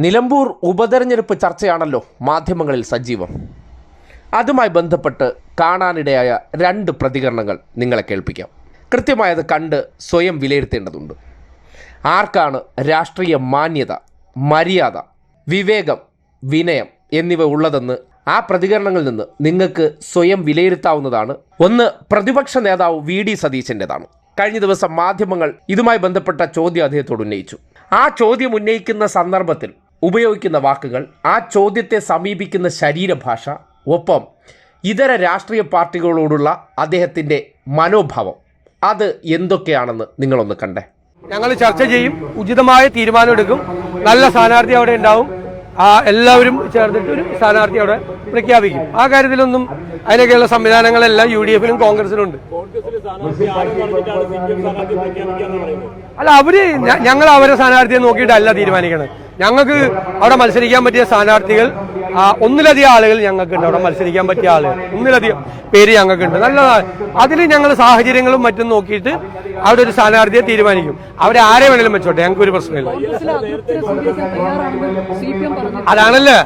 നിലമ്പൂർ ഉപതെരഞ്ഞെടുപ്പ് ചർച്ചയാണല്ലോ മാധ്യമങ്ങളിൽ സജീവം. അതുമായി ബന്ധപ്പെട്ട് കാണാനിടയായ 2 പ്രതികരണങ്ങൾ നിങ്ങളെ കേൾപ്പിക്കാം. കൃത്യമായത് കണ്ട് സ്വയം വിലയിരുത്തേണ്ടതുണ്ട്. ആർക്കാണ് രാഷ്ട്രീയ മാന്യത, മര്യാദ, വിവേകം, വിനയം എന്നിവ ഉള്ളതെന്ന് ആ പ്രതികരണങ്ങളിൽ നിന്ന് നിങ്ങൾക്ക് സ്വയം വിലയിരുത്താവുന്നതാണ്. ഒന്ന്, പ്രതിപക്ഷ നേതാവ് VD സതീശൻ്റെതാണ്. കഴിഞ്ഞ ദിവസം മാധ്യമങ്ങൾ ഇതുമായി ബന്ധപ്പെട്ട ചോദ്യം അദ്ദേഹത്തോട് ഉന്നയിച്ചു. ആ ചോദ്യം ഉന്നയിക്കുന്ന സന്ദർഭത്തിൽ ഉപയോഗിക്കുന്ന വാക്കുകൾ, ആ ചോദ്യത്തെ സമീപിക്കുന്ന ശരീരഭാഷ, ഒപ്പം ഇതര രാഷ്ട്രീയ പാർട്ടികളോടുള്ള അദ്ദേഹത്തിൻ്റെ മനോഭാവം, അത് എന്തൊക്കെയാണെന്ന് നിങ്ങളൊന്ന് കണ്ടേ. ഞങ്ങൾ ചർച്ച ചെയ്യും, ഉചിതമായ തീരുമാനമെടുക്കും. നല്ല സ്ഥാനാർത്ഥി അവിടെ ഉണ്ടാവും. എല്ലാവരും ചേർന്നിട്ട് ഒരു സ്ഥാനാർത്ഥി അവിടെ പ്രഖ്യാപിക്കും. ആ കാര്യത്തിലൊന്നും അതിനൊക്കെയുള്ള സംവിധാനങ്ങളെല്ലാം UDF-ലും കോൺഗ്രസിലും ഉണ്ട്. അല്ല, ഞങ്ങൾ അവരെ സ്ഥാനാർത്ഥിയെ നോക്കിയിട്ടല്ല തീരുമാനിക്കണം. ഞങ്ങൾക്ക് അവിടെ മത്സരിക്കാൻ പറ്റിയ സ്ഥാനാർത്ഥികൾ ഒന്നിലധികം ആളുകൾ ഞങ്ങൾക്കുണ്ട്. അവിടെ മത്സരിക്കാൻ പറ്റിയ ആളുകൾ ഒന്നിലധികം പേര് ഞങ്ങൾക്കുണ്ട്. നല്ലതാണ്. അതിൽ ഞങ്ങൾ സാഹചര്യങ്ങളും മറ്റും നോക്കിയിട്ട് അവിടെ ഒരു സ്ഥാനാർത്ഥിയെ തീരുമാനിക്കും. അവരെ ആരെ വേണേലും വെച്ചോട്ടെ, ഞങ്ങൾക്ക് ഒരു പ്രശ്നമില്ല. അതാണല്ലേ